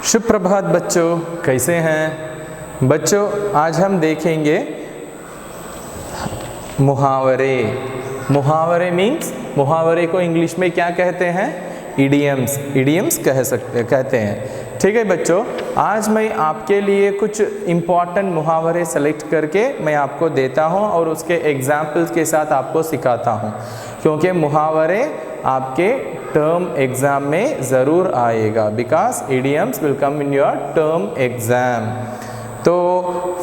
शुभ प्रभात बच्चों, कैसे हैं बच्चों। आज हम देखेंगे मुहावरे। मुहावरे मीन्स, मुहावरे को इंग्लिश में क्या कहते हैं? इडियम्स। इडियम्स कहते हैं। ठीक है बच्चों, आज मैं आपके लिए कुछ इम्पॉर्टेंट मुहावरे सेलेक्ट करके मैं आपको देता हूं और उसके एग्जाम्पल्स के साथ आपको सिखाता हूं, क्योंकि मुहावरे आपके टर्म एग्जाम में ज़रूर आएगा, because idioms will come in your term exam. तो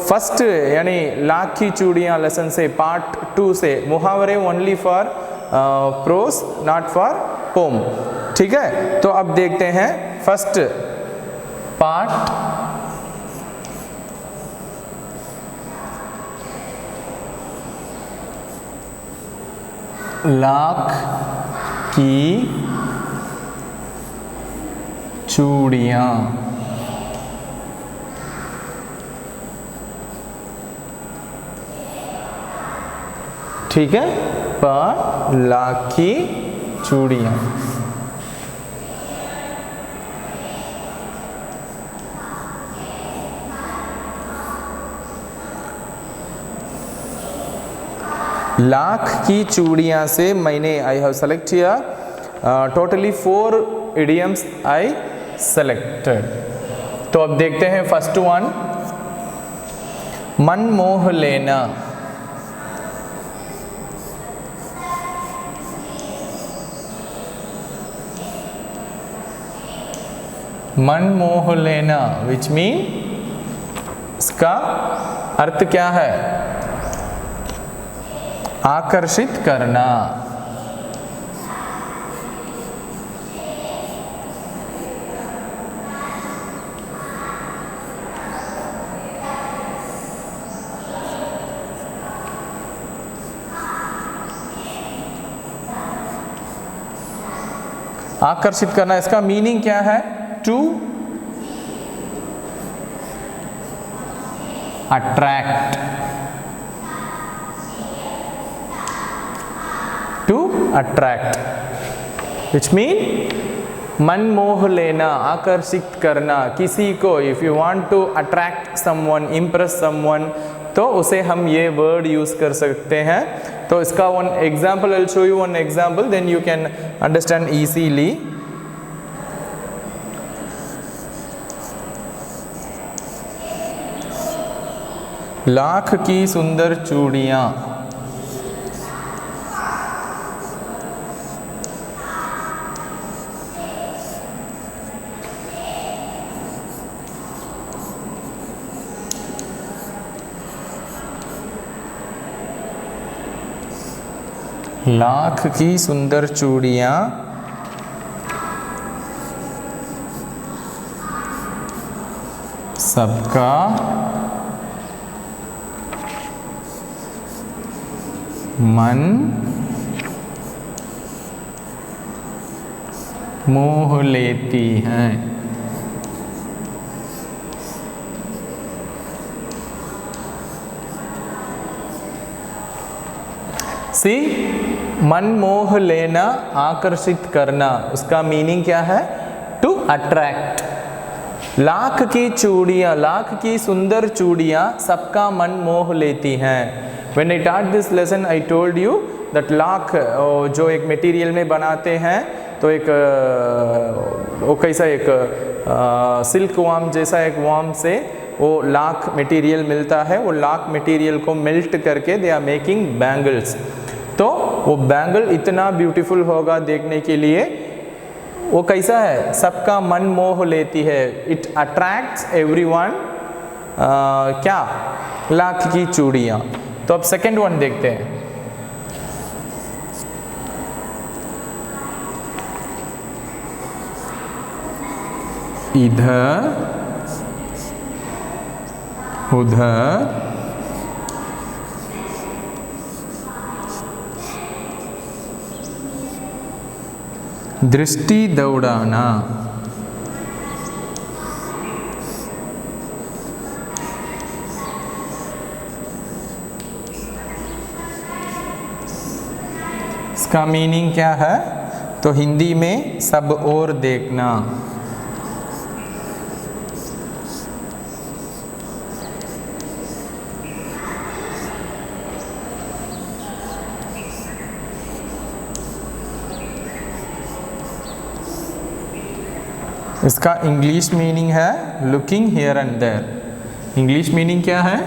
फर्स्ट यानी लाख की चूड़ियाँ लेसन से पार्ट 2 से मुहावरे only for prose, not for poem. ठीक है, तो अब देखते हैं फर्स्ट पार्ट। लाख की चूड़ियाँ। ठीक है, पर लाख की चूड़ियाँ। लाख की चूड़ियाँ से मैंने आई हैव सेलेक्ट किया टोटली 4 idioms आई सेलेक्टेड। तो अब देखते हैं फर्स्ट वन, मन मोह लेना। मन मोह लेना विच मीन, इसका अर्थ क्या है? आकर्षित करना। आकर्षित करना, इसका मीनिंग क्या है? To attract. To attract which mean मन मोह लेना, आकर्षित करना किसी को। If you want to attract someone, impress someone, तो उसे हम ये वर्ड यूज कर सकते हैं। तो इसका one example, I will show you one example, then you can understand easily. लाख की सुंदर चूड़ियाँ। लाख की सुंदर चूड़ियाँ सबका मन मोह लेती हैं। सी, मन मोह लेना, आकर्षित करना, उसका मीनिंग क्या है? To attract. लाख की चूड़ियाँ, लाख की सुंदर चूड़ियाँ सबका मन मोह लेती हैं। When I taught this lesson, I told you that lakh जो एक मटेरियल में बनाते हैं, तो एक वो कैसा, एक सिल्क वार्म जैसा एक वार्म से वो लाख मटेरियल मिलता है। वो लाख मटेरियल को मेल्ट करके दे आर मेकिंग बैंगल्स। तो वो बैंगल इतना ब्यूटीफुल होगा देखने के लिए। वो कैसा है? सबका मन मोह लेती है। It attracts everyone. क्या? लाख की चूड़ियाँ। तो अब सेकेंड वन देखते हैं। इधर उधर दृष्टि दौड़ाना। इसका मीनिंग क्या है? तो हिंदी में सब ओर देखना। इसका इंग्लिश मीनिंग है looking here and there. English meaning क्या है?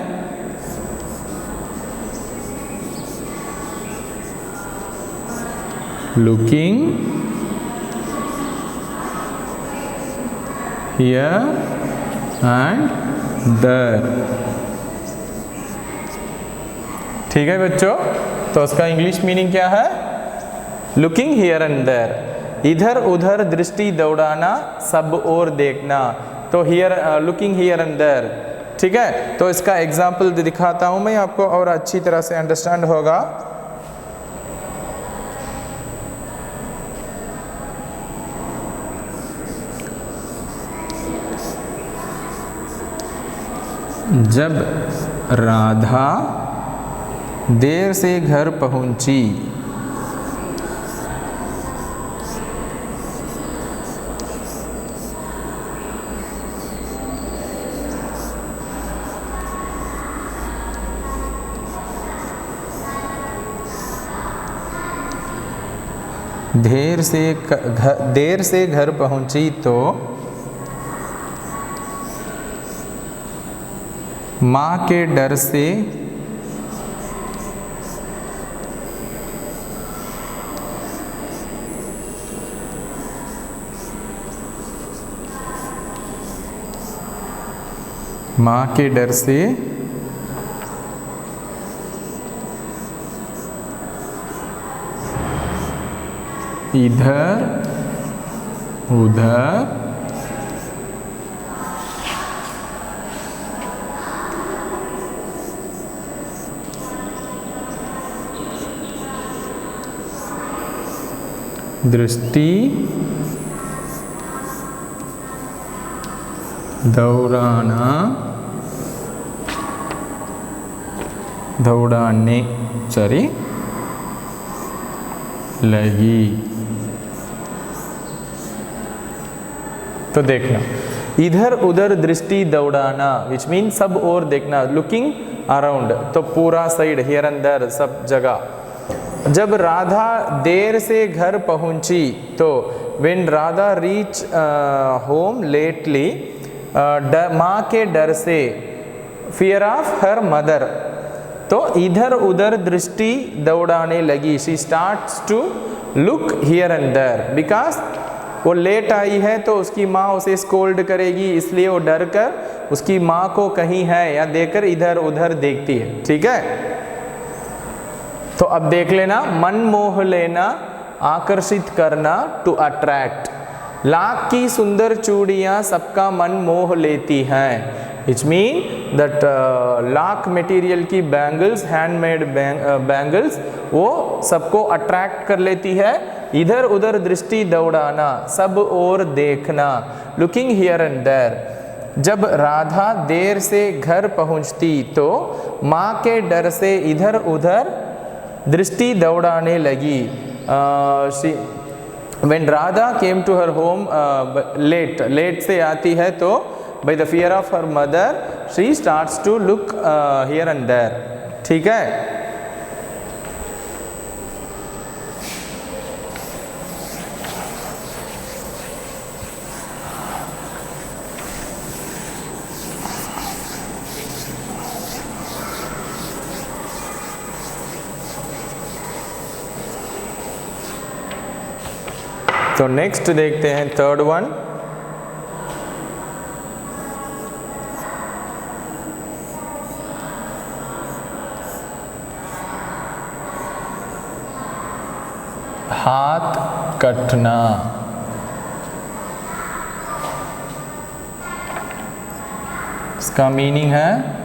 Looking here and there. ठीक है बच्चों, तो उसका इंग्लिश मीनिंग क्या है? लुकिंग हियर एंड देयर, इधर उधर दृष्टि दौड़ाना, सब ओर देखना। तो here, looking here and there. ठीक है, तो इसका एग्जाम्पल दिखाता हूं मैं आपको और अच्छी तरह से अंडरस्टैंड होगा। जब राधा देर से घर पहुंची, देर से घर पहुंची तो माँ के डर से इधर उधर दृष्टि दौड़ाने लगी। तो देखना, इधर उधर दृष्टि दौड़ाना विच मीन सब ओर देखना, लुकिंग अराउंड, तो पूरा साइड, हियर एंड देयर, सब जगह। जब राधा देर से घर पहुंची तो when Radha reach home lately, माँ के डर से, फियर ऑफ हर मदर, तो इधर उधर दृष्टि दौड़ाने लगी। She starts to look here and there, because वो लेट आई है तो उसकी माँ उसे स्कोल्ड करेगी, इसलिए वो डर कर उसकी माँ को कहीं है या देकर इधर उधर देखती है। ठीक है, तो अब देख लेना, मन मोह लेना, आकर्षित करना, टू अट्रैक्ट। लाख की सुंदर चूड़ियाँ सबका मन मोह लेती हैं। It's mean that lakh material की बैंगल्स, हैंडमेड बैंगल्स, वो सबको अट्रैक्ट कर लेती है। इधर उधर दृष्टि दौड़ाना, सब ओर देखना, लुकिंग हियर एंड देयर। जब राधा देर से घर पहुंचती तो माँ के डर से इधर उधर दृष्टि दौड़ाने लगी। When Radha came to her home late से आती है तो by the fear of her mother she starts to look here and there। ठीक है, तो नेक्स्ट देखते हैं थर्ड वन। हाथ कटना। इसका मीनिंग है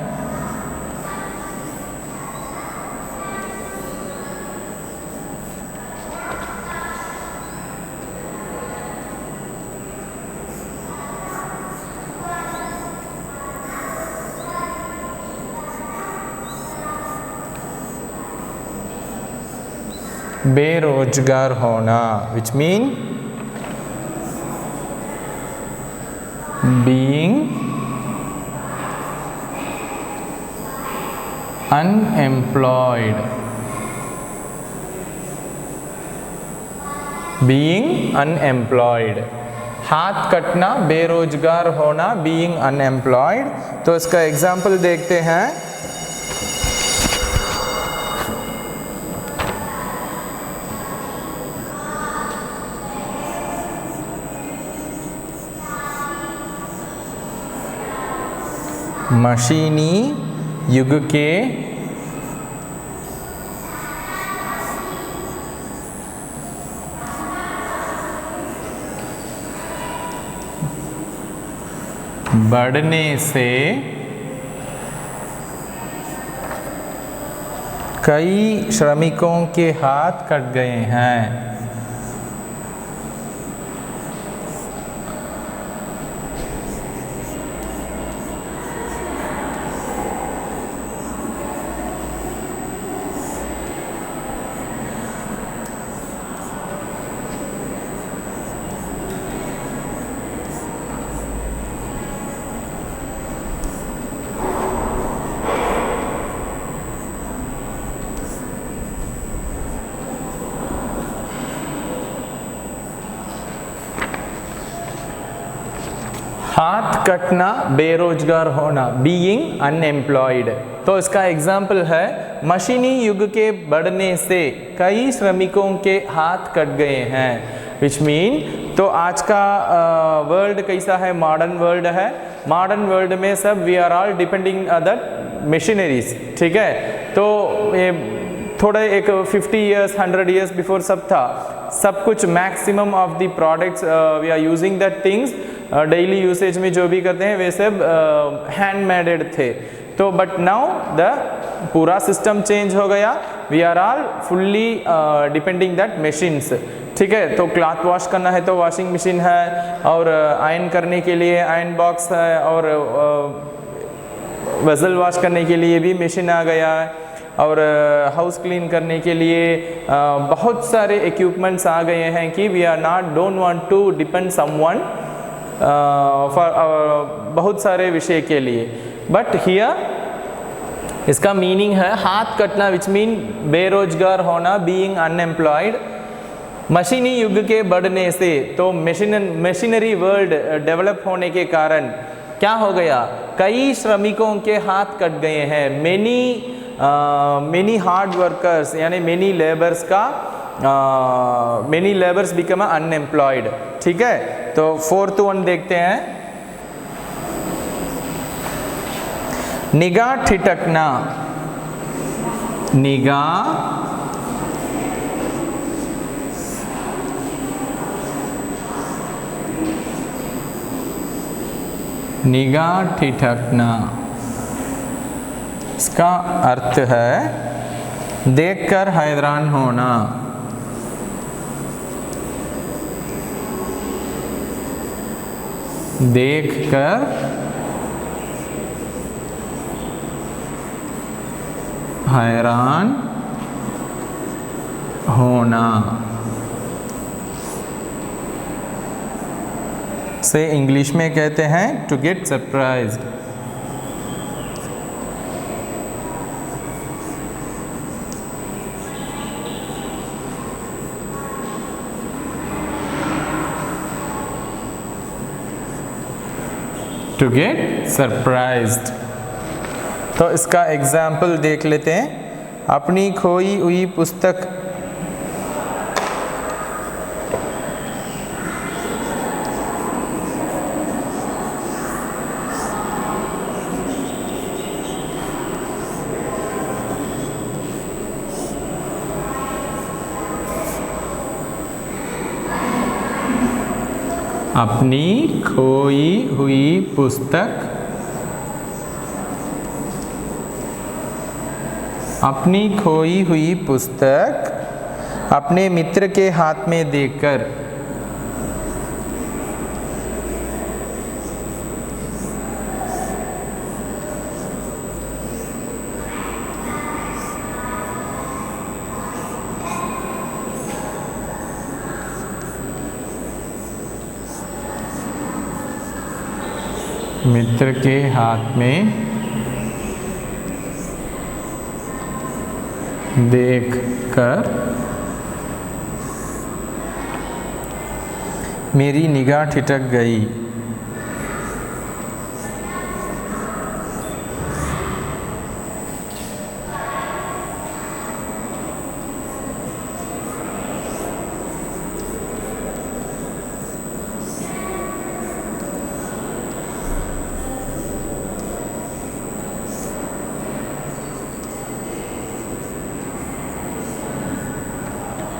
बेरोजगार होना, which mean being unemployed, being unemployed. हाथ कटना, बेरोजगार होना, बीइंग अनएम्प्लॉयड। तो इसका एग्जाम्पल देखते हैं। मशीनी युग के बढ़ने से कई श्रमिकों के हाथ कट गए हैं। हाथ कटना, बेरोजगार होना, बीइंग अनएम्प्लॉयड। तो इसका एग्जाम्पल है मशीनी युग के बढ़ने से कई श्रमिकों के हाथ कट गए हैं। विच मीन, तो आज का वर्ल्ड कैसा है? मॉडर्न वर्ल्ड है। मॉडर्न वर्ल्ड में सब we are all depending other machineries, ठीक है। तो ये थोड़े एक 50 ईयर्स 100 ईयर्स बिफोर सब था, सब कुछ maximum of the products we are using that things, daily usage में जो भी करते हैं वे सब हैंडमेडेड थे। तो बट नाउ द पूरा सिस्टम चेंज हो गया, we are all fully depending that machines, ठीक है। तो क्लॉथ वॉश करना है तो वॉशिंग मशीन है, और आयरन करने के लिए आयरन बॉक्स है, और वेसल वॉश करने के लिए भी मशीन आ गया है, और हाउस क्लीन करने के लिए बहुत सारे इक्विपमेंट्स आ गए हैं कि we are not don't want to depend someone बहुत सारे विषय के लिए। बट हियर इसका मीनिंग है हाथ कटना, विच मीन बेरोजगार होना, बीइंग अनएम्प्लॉयड। मशीनी युग के बढ़ने से, तो मशीनरी वर्ल्ड डेवलप होने के कारण क्या हो गया? कई श्रमिकों के हाथ कट गए हैं। मेनी हार्ड वर्कर्स यानी मेनी लेबर्स का मेनी लेबर्स बिकम अनएम्प्लॉयड, ठीक है। तो 4th वन देखते हैं। निगाह ठिठकना, निगाह ठिठकना, इसका अर्थ है देखकर हैरान होना। देखकर हैरान होना से इंग्लिश में कहते हैं to get surprised. To get surprised. तो इसका एग्जाम्पल देख लेते हैं। अपनी खोई हुई पुस्तक अपनी खोई हुई पुस्तक अपने मित्र के हाथ में देकर मित्र के हाथ में देखकर मेरी निगाह ठिठक गई।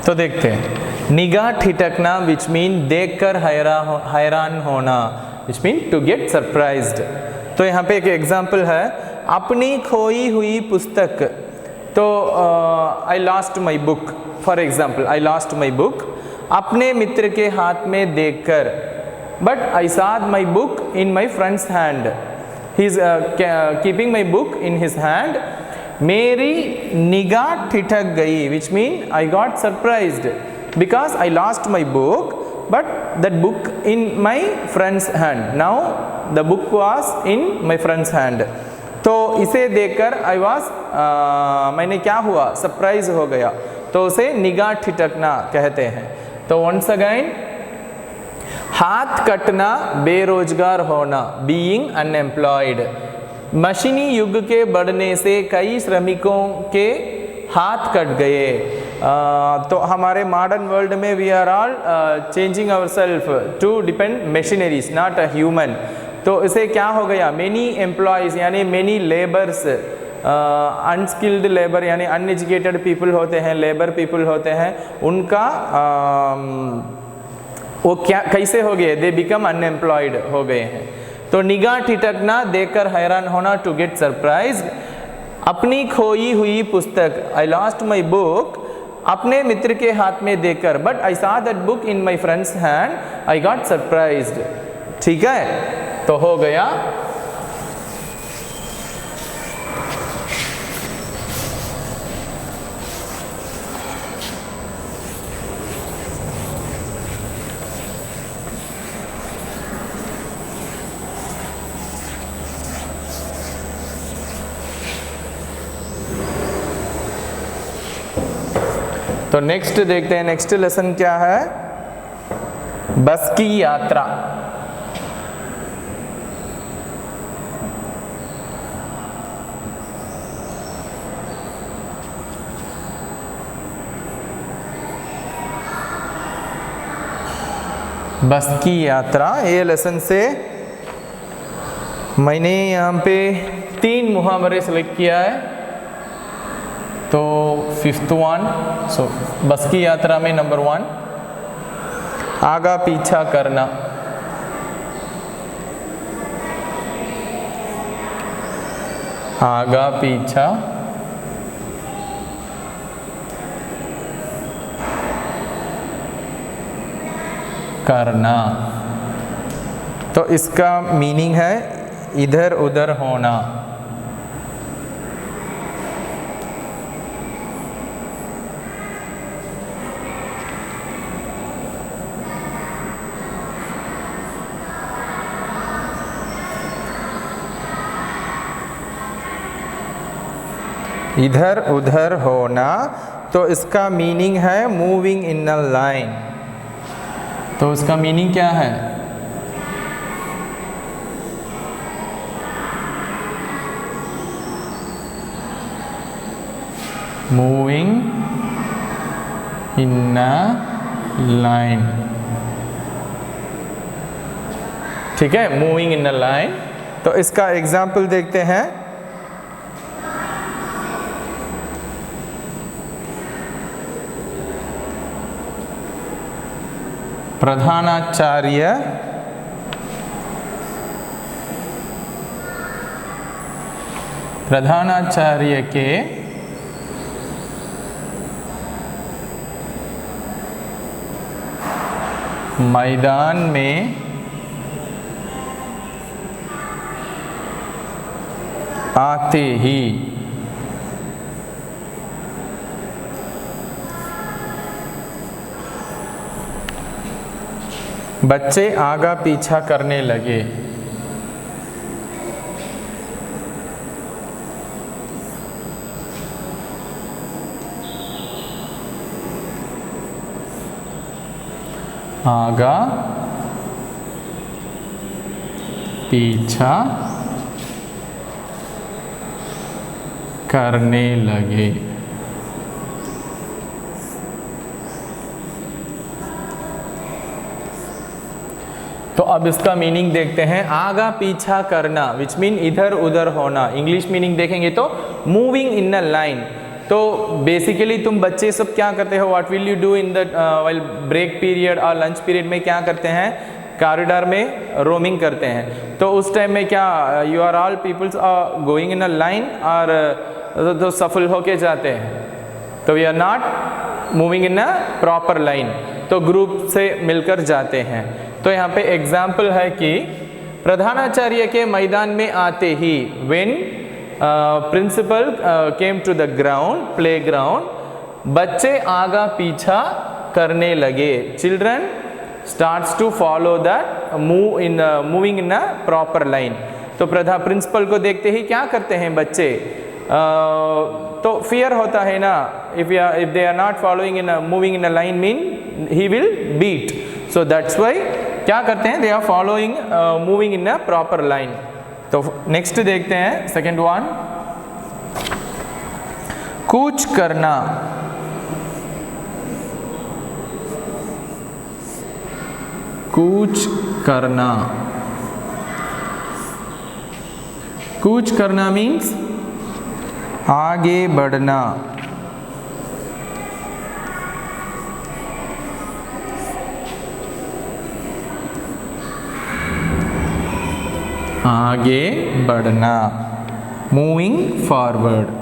तो देखते हैं, निगाह ठिठकना विच मीन देखकर हैरान होना, which mean to get surprised. तो यहाँ पे एक एग्जाम्पल है, अपनी खोई हुई पुस्तक। तो I lost my book, for example I lost my book अपने मित्र के हाथ में देखकर, but I saw my book in my friends hand, he is keeping my book in his hand. मेरी निगाह ठिठक गई, which mean I got surprised because I lost my book, but that book in my friends hand, now the book was in my friends hand. तो इसे देखकर I was मैंने क्या हुआ, surprise हो गया, तो उसे निगाह ठिठकना कहते हैं। तो वंस अगेन, हाथ कटना बेरोजगार होना, बीइंग अनएम्प्लॉयड। मशीनी युग के बढ़ने से कई श्रमिकों के हाथ कट गए। तो हमारे मॉडर्न वर्ल्ड में we are all changing our self to depend machineries, not a human. तो इसे क्या हो गया, मेनी एम्प्लॉयज़ यानी मेनी लेबर्स, अनस्किल्ड लेबर यानी अनएजुकेटेड पीपल होते हैं, लेबर पीपल होते हैं, उनका वो क्या कैसे हो गए, दे बिकम अनएम्प्लॉयड हो गए हैं। तो निगाह ठिठकना, देखकर हैरान होना, टू गेट सरप्राइज्ड। अपनी खोई हुई पुस्तक, आई लॉस्ट माई बुक अपने मित्र के हाथ में देखकर, but I saw that book in my friends hand, I got surprised. ठीक है, तो हो गया। तो नेक्स्ट देखते हैं, नेक्स्ट लेसन क्या है, बस की यात्रा। बस की यात्रा, ये लेसन से मैंने यहाँ पे 3 मुहावरे सेलेक्ट किया है। तो 5th वन, सो बस की यात्रा में नंबर 1, आगा पीछा करना। आगा पीछा करना। तो इसका मीनिंग है इधर उधर होना। इधर उधर होना, तो इसका मीनिंग है मूविंग इन अ लाइन। तो इसका मीनिंग क्या है, मूविंग इन अ लाइन। ठीक है, मूविंग इन अ लाइन। तो इसका एग्जाम्पल देखते हैं। प्रधानाचार्य के मैदान में आते ही बच्चे आगा पीछा करने लगे। आगा पीछा करने लगे। तो अब इसका मीनिंग देखते हैं। आगा पीछा करना विच मीन इधर उधर होना। इंग्लिश मीनिंग देखेंगे तो मूविंग इन अ लाइन। तो बेसिकली तुम बच्चे सब क्या करते हो, what will you do in the while break period और लंच पीरियड में क्या करते हैं, कॉरिडोर में रोमिंग करते हैं। तो उस टाइम में क्या you are all peoples are going in a line और तो सफल होके जाते हैं। तो we are not moving in a proper line, तो ग्रुप से मिलकर जाते हैं। तो यहाँ पे एग्जाम्पल है कि प्रधानाचार्य के मैदान में आते ही, when principal came to the ground play ground, बच्चे आगा पीछा करने लगे। Children starts to follow that moving in a proper line. तो प्रिंसिपल को देखते ही क्या करते हैं बच्चे, तो फियर होता है ना, if they are not following in moving in a line mean he will beat. So that's why क्या करते हैं, they are following moving in a proper line. तो नेक्स्ट देखते हैं सेकेंड वन, कूच करना। कूच करना, कूच करना मीन्स आगे बढ़ना। आगे बढ़ना, मूविंग फॉरवर्ड।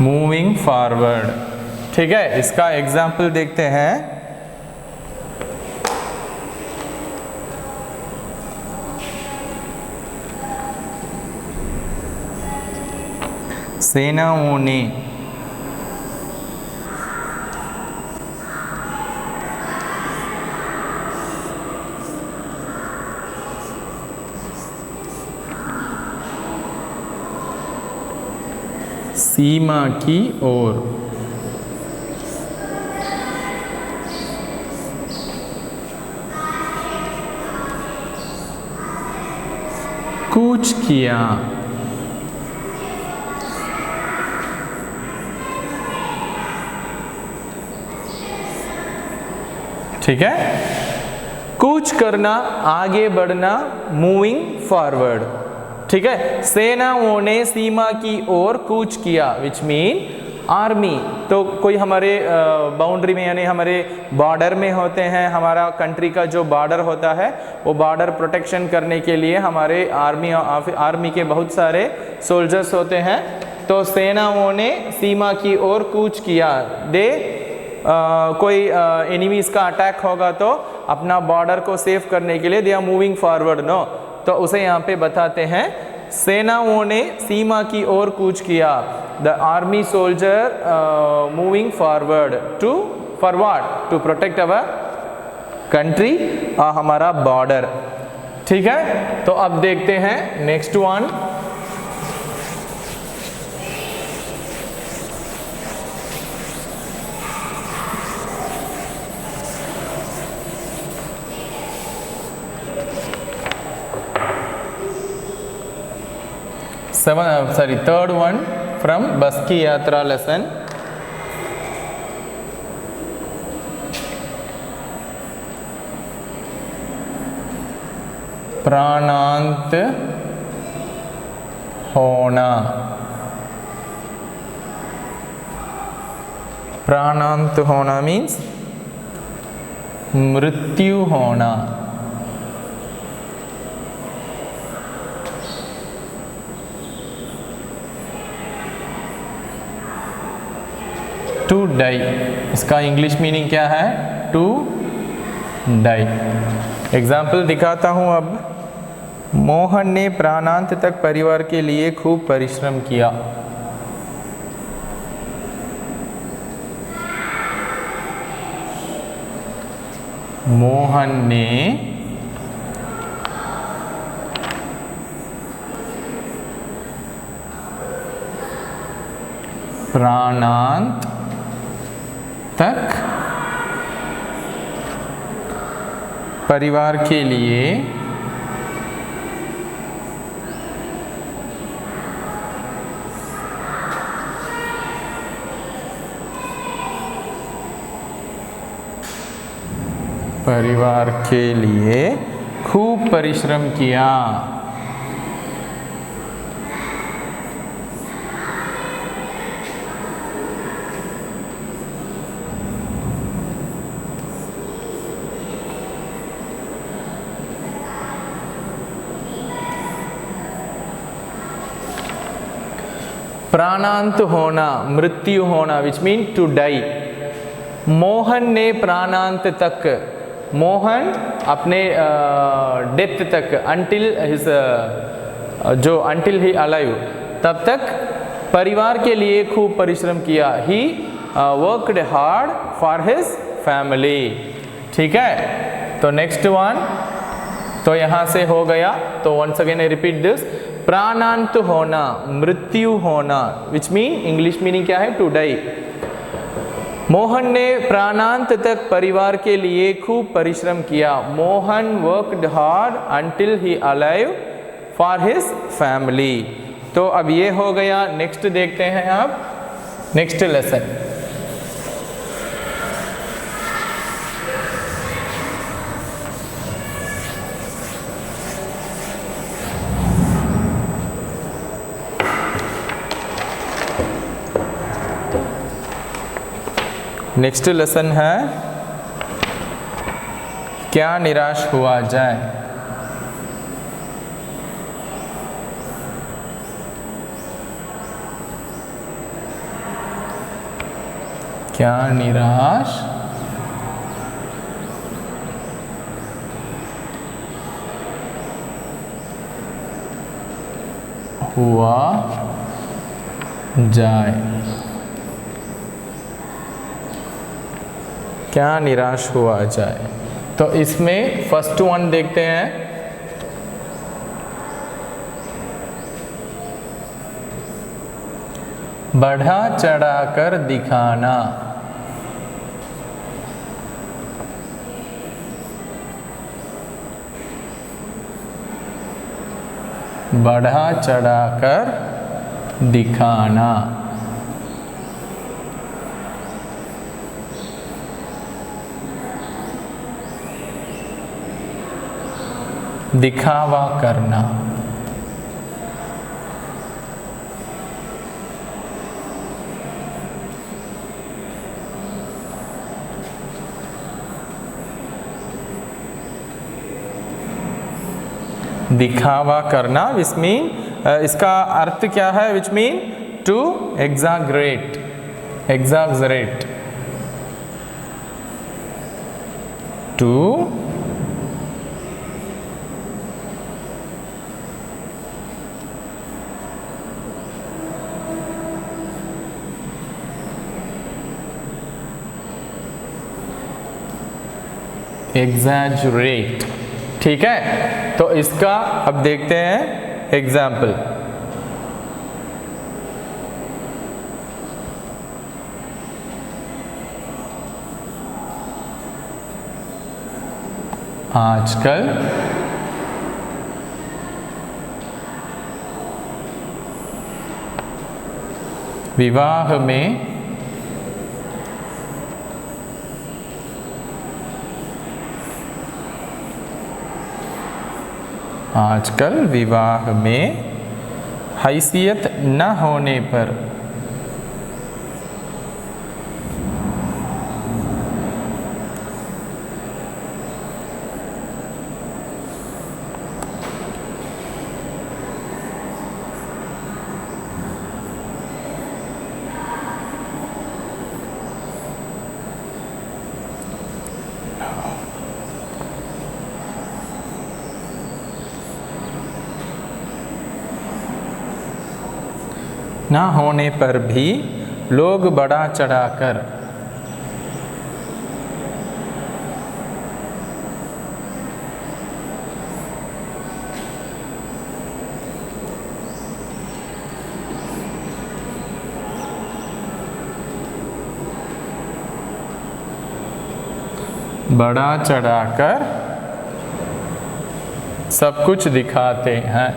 मूविंग फॉरवर्ड, ठीक है। इसका एग्जाम्पल देखते हैं। सेनाओं ने सीमा की ओर कूच किया। ठीक है, कूच करना, आगे बढ़ना, मूविंग फॉरवर्ड। ठीक है, सेनाओं ने सीमा की ओर कूच किया विच मीन आर्मी। तो कोई हमारे बाउंड्री में यानी हमारे बॉर्डर में होते हैं, हमारा कंट्री का जो बॉर्डर होता है वो बॉर्डर प्रोटेक्शन करने के लिए हमारे आर्मी के बहुत सारे सोल्जर्स होते हैं। तो सेनाओं ने सीमा की ओर कूच किया। दे कोई एनिमीज का अटैक होगा तो अपना बॉर्डर को सेव करने के लिए they are moving forward no. तो उसे यहाँ पे बताते हैं सेनाओं ने सीमा की ओर कूच किया। The army soldier moving forward to forward to protect our country, हमारा बॉर्डर। ठीक है, तो अब देखते हैं next one. third one from बस की यात्रा लेसन। प्राणांत होना। प्राणांत होना मीन्स मृत्यु होना। टू डाई, इसका इंग्लिश मीनिंग क्या है, टू डाई। एग्जाम्पल दिखाता हूं अब। मोहन ने प्राणांत तक परिवार के लिए खूब परिश्रम किया। मोहन ने प्राणांत तक परिवार के लिए खूब परिश्रम किया। प्राणांत होना, मृत्यु होना, which mean to die. Mohan ने प्राणांत तक, मोहन अपने डेथ तक, अंटिल हिज जो अंटिल ही अलाइव, तब तक परिवार के लिए खूब परिश्रम किया। He worked hard for his family. ठीक है, तो नेक्स्ट वन, तो यहाँ से हो गया। तो once again I repeat this, प्राणांत होना, मृत्यु होना, विच मीन इंग्लिश मीनिंग क्या है, टू डाई। मोहन ने प्राणांत तक परिवार के लिए खूब परिश्रम किया। Mohan worked hard until he alive for his family. तो अब ये हो गया। नेक्स्ट देखते हैं आप, नेक्स्ट लेसन। नेक्स्ट लेसन है क्या निराश हुआ जाए। क्या निराश हुआ जाए। क्या निराश हुआ जाए। तो इसमें फर्स्ट वन देखते हैं, बढ़ा चढ़ाकर दिखाना। बढ़ा चढ़ाकर दिखाना। दिखावा करना। दिखावा करना विच मीन, इसका अर्थ क्या है, which mean to exaggerate, exaggerate, to exaggerate. ठीक है, तो इसका अब देखते हैं एग्जाम्पल। आजकल विवाह में आजकल विवाह में हैसियत न होने पर ना होने पर भी लोग बढ़ा चढ़ाकर बढ़ा चढ़ाकर सब कुछ दिखाते हैं।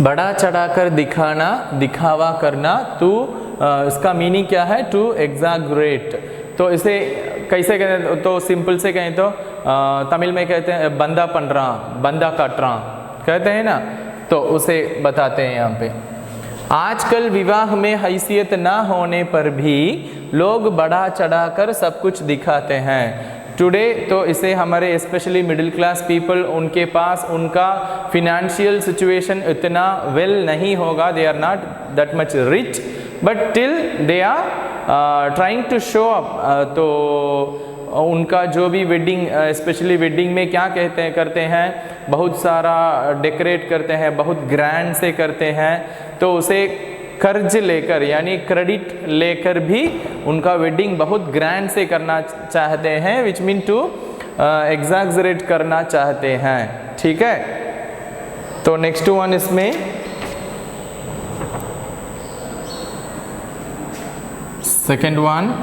बढ़ा चढ़ाकर दिखाना, दिखावा करना, तो इसका मीनिंग क्या है? To exaggerate. तो इसे कैसे कहें? तो सिंपल से कहें तो तमिल में कहते हैं बंदा पंडरा, बंदा कटरा कहते हैं ना, तो उसे बताते हैं यहाँ पे। आजकल विवाह में हैसियत ना होने पर भी लोग बढ़ा चढ़ाकर सब कुछ दिखाते हैं। टुडे तो इसे हमारे स्पेशली मिडिल क्लास पीपल, उनके पास उनका फिनेंशियल सिचुएशन इतना वेल नहीं होगा, they are not that much rich, but till they are trying to show up. तो उनका जो भी वेडिंग, स्पेशली वेडिंग में क्या कहते हैं करते हैं, बहुत सारा डेकोरेट करते हैं, बहुत ग्रैंड से करते हैं, तो उसे कर्ज लेकर यानी क्रेडिट लेकर भी उनका वेडिंग बहुत ग्रैंड से करना चाहते हैं, विच मीन टू एग्जैगरेट करना चाहते हैं। ठीक है, तो नेक्स्ट वन इसमें सेकेंड वन,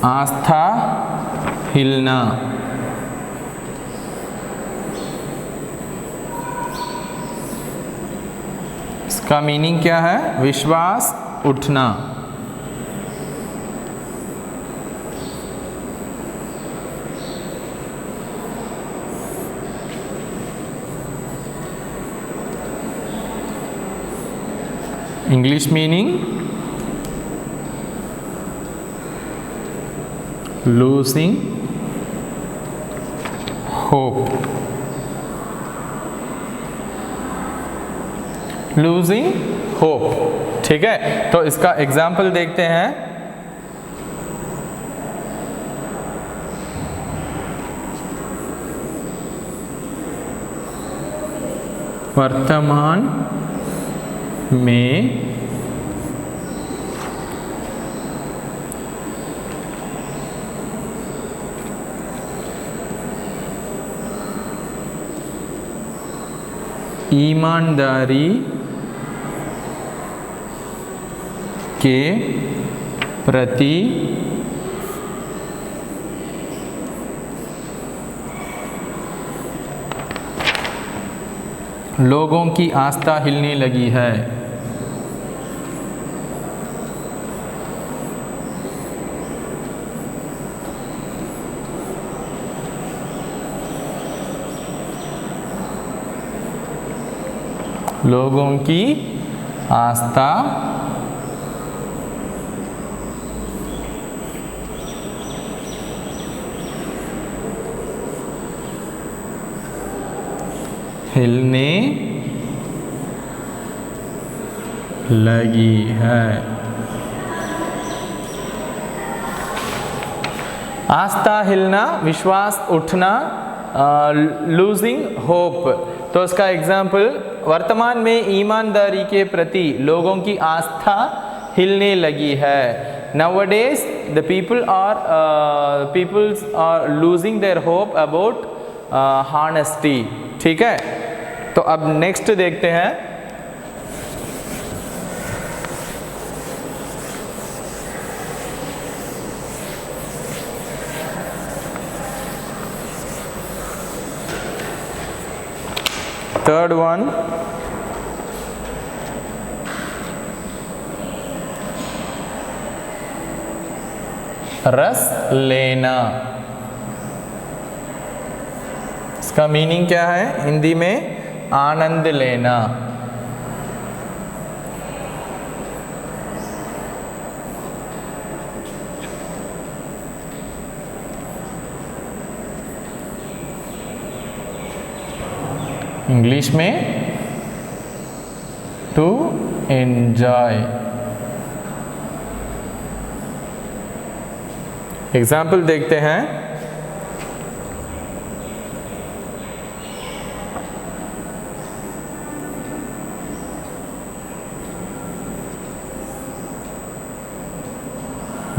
आस्था हिलना। इसका मीनिंग क्या है? विश्वास उठना। English meaning losing hope. Losing hope. ठीक है, तो इसका एग्जाम्पल देखते हैं। वर्तमान में ईमानदारी के प्रति लोगों की आस्था हिलने लगी है। लोगों की आस्था हिलने लगी है। आस्था हिलना, विश्वास उठना, लूजिंग होप। तो इसका एग्जाम्पल, वर्तमान में ईमानदारी के प्रति लोगों की आस्था हिलने लगी है। Nowadays the people are losing their hope about honesty। ठीक है, तो अब नेक्स्ट देखते हैं। थर्ड वन, रस लेना। इसका मीनिंग क्या है हिंदी में? आनंद लेना। इंग्लिश में टू एंजॉय। एग्जाम्पल देखते हैं।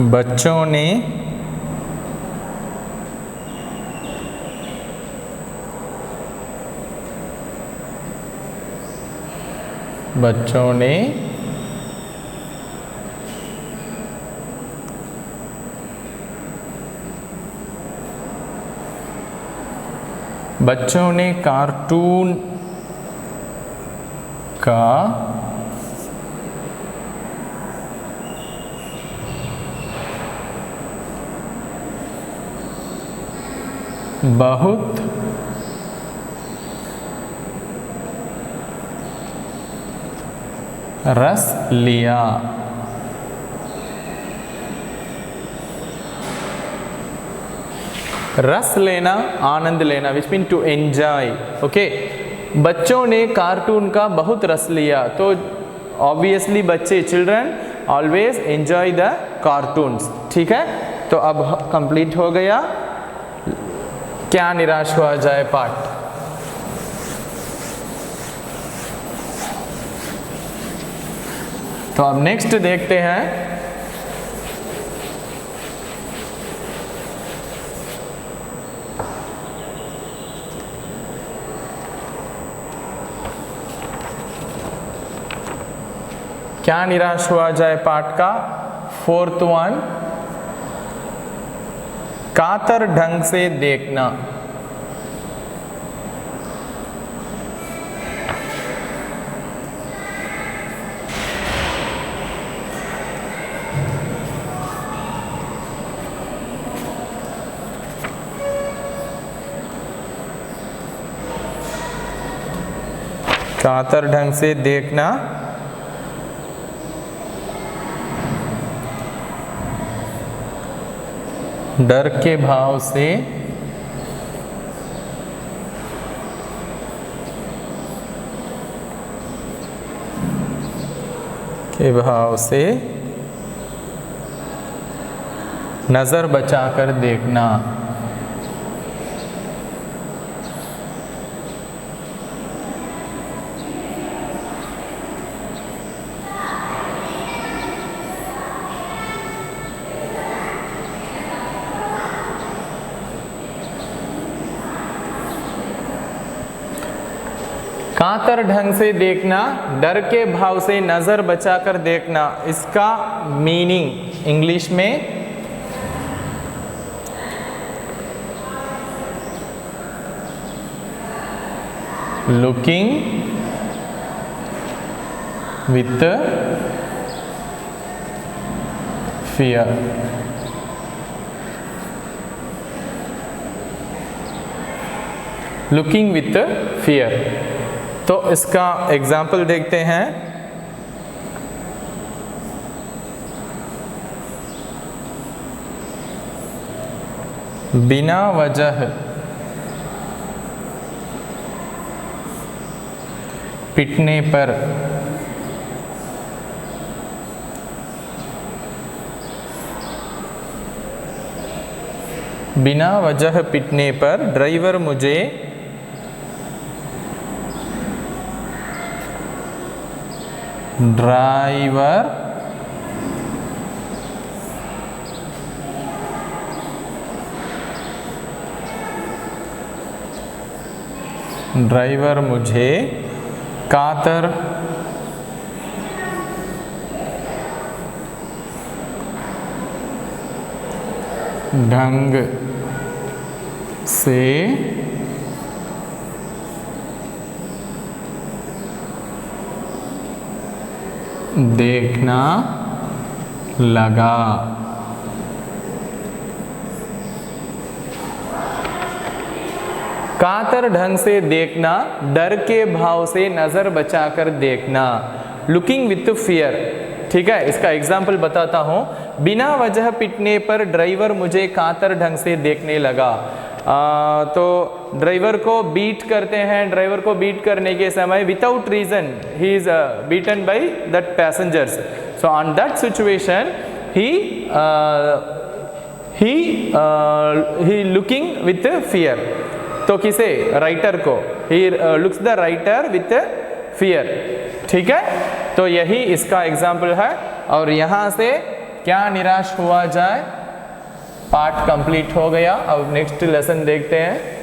बच्चों ने बच्चों ने बच्चों ने कार्टून का बहुत रस लिया। रस लेना, आनंद लेना, which mean to enjoy. Okay, बच्चों ने कार्टून का बहुत रस लिया, तो ऑब्वियसली बच्चे, children always enjoy the cartoons. ठीक है, तो अब कंप्लीट हो गया क्या निराश हुआ जाए पाठ। तो अब नेक्स्ट देखते हैं क्या निराश हुआ जाए पाठ का 4th वन, कातर ढंग से देखना। कातर ढंग से देखना, डर के भाव से नजर बचाकर देखना। कातर ढंग से देखना, डर के भाव से नजर बचाकर देखना, इसका मीनिंग इंग्लिश में looking with fear. Looking with fear. तो इसका एग्जाम्पल देखते हैं। बिना वजह पिटने पर ड्राइवर मुझे कातर ढंग से देखना लगा। कातर ढंग से देखना, डर के भाव से नजर बचाकर देखना, लुकिंग विथ फियर। ठीक है, इसका एग्जाम्पल बताता हूं। बिना वजह पिटने पर ड्राइवर मुझे कातर ढंग से देखने लगा। तो ड्राइवर को बीट करते हैं, ड्राइवर को बीट करने के समय without reason he is beaten by that passengers. So on that situation he looking with fear. तो किसे? राइटर को। He looks the writer with fear. ठीक है, तो यही इसका एग्जाम्पल है। और यहाँ से क्या निराश हुआ जाए। पार्ट कंप्लीट हो गया। अब नेक्स्ट लेसन देखते हैं।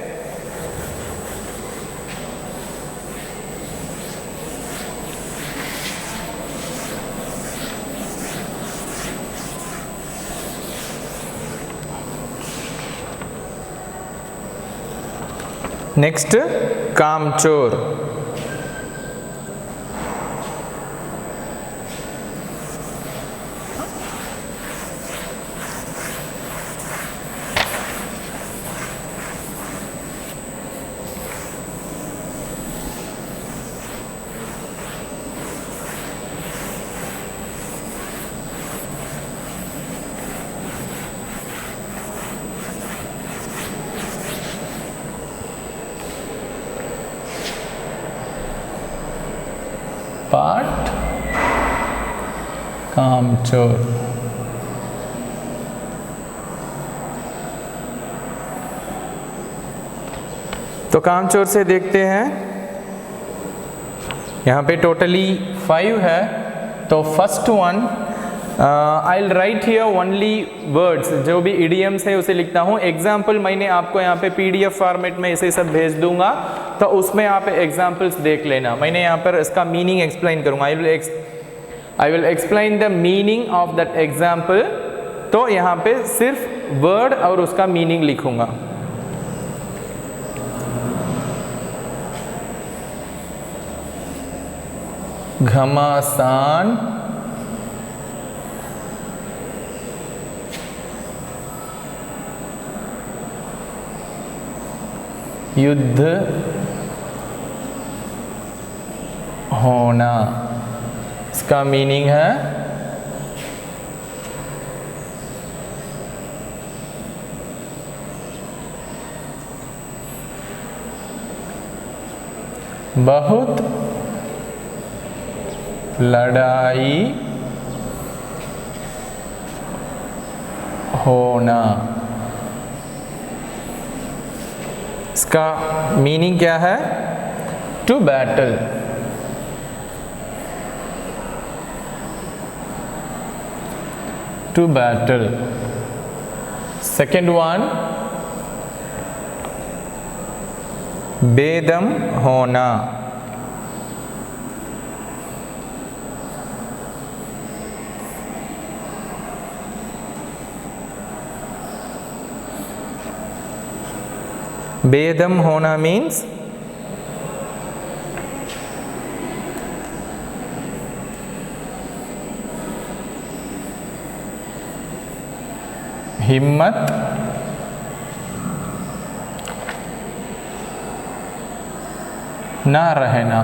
नेक्स्ट कामचोर। पार्ट कामचोर। तो कामचोर से देखते हैं, यहाँ पे टोटली 5 है। तो first one I will write here only words, जो भी इडियम्स है उसे लिखता हूँ। एग्जाम्पल मैंने आपको यहाँ पे PDF फॉर्मेट में इसे सब भेज दूंगा, तो उसमें आप एग्जाम्पल्स देख लेना। मैंने यहाँ पर इसका मीनिंग एक्सप्लेन करूँगा। I will explain the meaning of that example. तो यहाँ पे सिर्फ वर्ड और उसका मीनिंग लिखूंगा। घमासान, युद्ध होना। इसका मीनिंग है बहुत लड़ाई होना। इसका मीनिंग क्या है? To battle. To battle. Second one, बेदम होना। बेदम होना मीन्स हिम्मत ना रहना।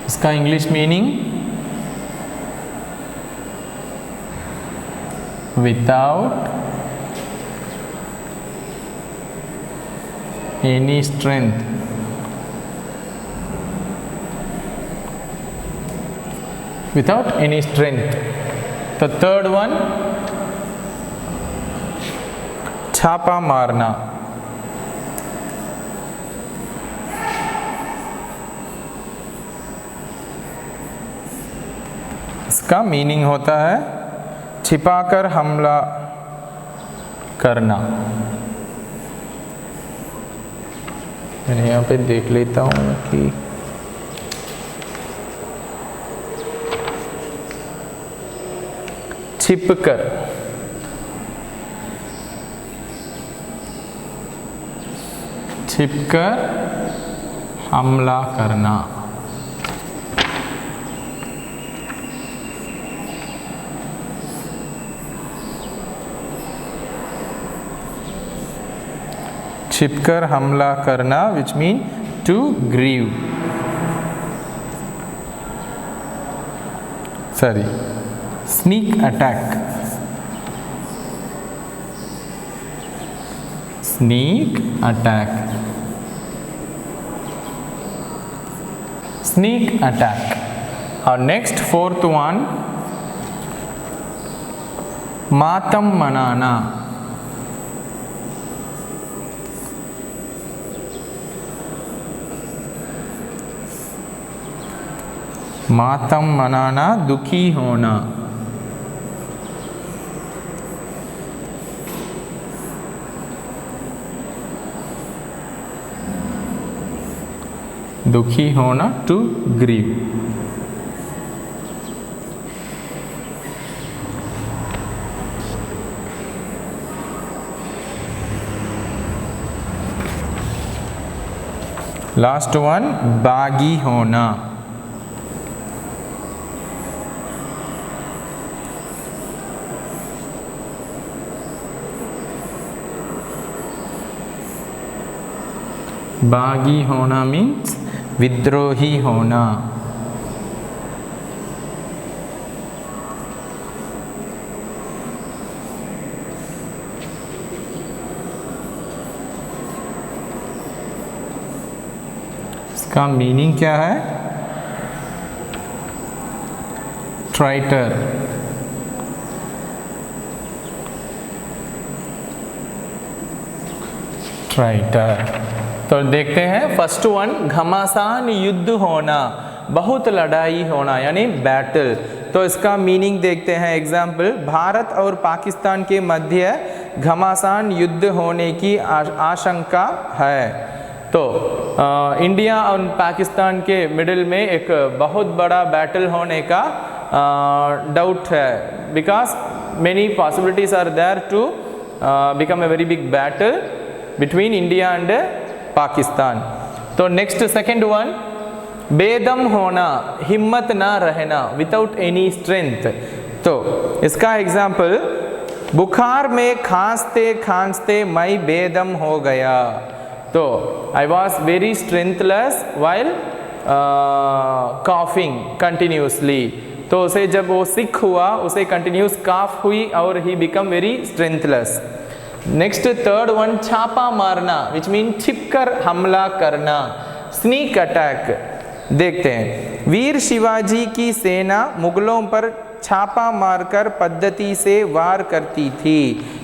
इसका English meaning without any strength। Without any strength। The third one, छापा मारना। इसका मीनिंग होता है छिपाकर हमला करना। मैं यहाँ पे देख लेता हूँ कि छिपकर, छिपकर हमला करना। छिपकर हमला करना, which mean to grieve। Sorry, sneak attack। Sneak attack। Sneak attack। Our next fourth one, मातम मनाना। मातम मनाना, दुखी होना। दुखी होना, टू ग्रीव। लास्ट वन, बागी होना। बागी होना मीन्स विद्रोही होना। इसका मीनिंग क्या है? ट्राइटर। ट्राइटर। तो देखते हैं फर्स्ट वन, घमासान युद्ध होना, बहुत लड़ाई होना यानी बैटल। तो इसका मीनिंग देखते हैं। एग्जाम्पल, भारत और पाकिस्तान के मध्य घमासान युद्ध होने की आशंका है। तो इंडिया और पाकिस्तान के मिडिल में एक बहुत बड़ा बैटल होने का डाउट है, because many possibilities are there to become a very big battle between India and Pakistan. तो नेक्स्ट सेकंड वन, बेदम होना, हिम्मत ना रहना, विदाउट एनी स्ट्रेंथ। तो इसका एग्जाम्पल, बुखार में खांसते खांसते मैं बेदम हो गया। तो I was very strengthless while coughing continuously. तो उसे जब वो सिक हुआ, उसे कंटिन्यूस काफ हुई और he become very strengthless. Next third one, छापा मारना, विच मीन छिपकर हमला करना, स्नीक अटैक। देखते हैं, वीर शिवाजी की सेना मुगलों पर छापा मारकर पद्धति से वार करती थी,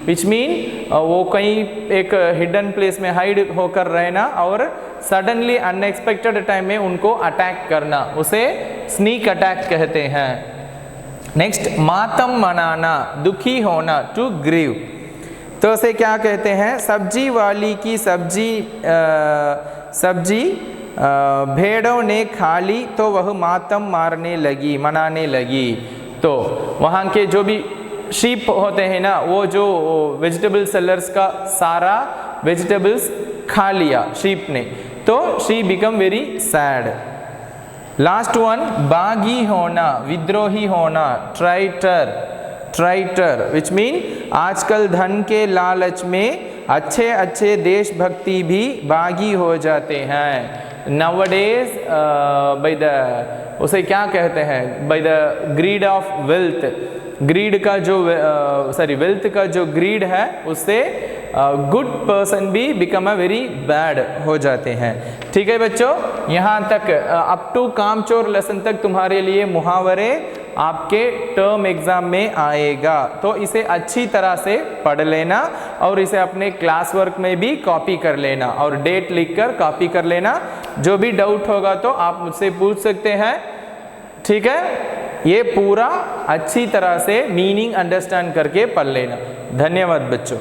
विच मीन वो कहीं एक हिडन प्लेस में हाइड होकर रहना और सडनली अनएक्सपेक्टेड टाइम में उनको अटैक करना, उसे स्नीक अटैक कहते हैं। नेक्स्ट, मातम मनाना, दुखी होना, टू ग्रीव। तो उसे क्या कहते हैं? सब्जी वाली की सब्जी भेड़ों ने खा ली तो वह मातम मारने लगी, मनाने लगी। तो वहाँ के जो भी शीप होते हैं ना, वो जो वेजिटेबल सेलर्स का सारा वेजिटेबल्स खा लिया शीप ने, तो she become very sad. Last one, बागी होना, विद्रोही होना, ट्राइटर। ट्राइटर विच मीन आजकल धन के लालच में अच्छे अच्छे देशभक्ति भी बागी हो जाते हैं। नाउअडेज बाय द, उसे क्या कहते हैं, by the greed of wealth, greed का जो वेल्थ का जो ग्रीड है, उससे गुड पर्सन भी बिकम अ वेरी बैड हो जाते हैं। ठीक है बच्चों, यहाँ तक अप टू कामचोर लेसन तक तुम्हारे लिए मुहावरे आपके टर्म एग्जाम में आएगा। तो इसे अच्छी तरह से पढ़ लेना और इसे अपने क्लास वर्क में भी कॉपी कर लेना और डेट लिखकर कॉपी कर लेना। जो भी डाउट होगा तो आप मुझसे पूछ सकते हैं। ठीक है, ये पूरा अच्छी तरह से मीनिंग अंडरस्टैंड करके पढ़ लेना। धन्यवाद बच्चों।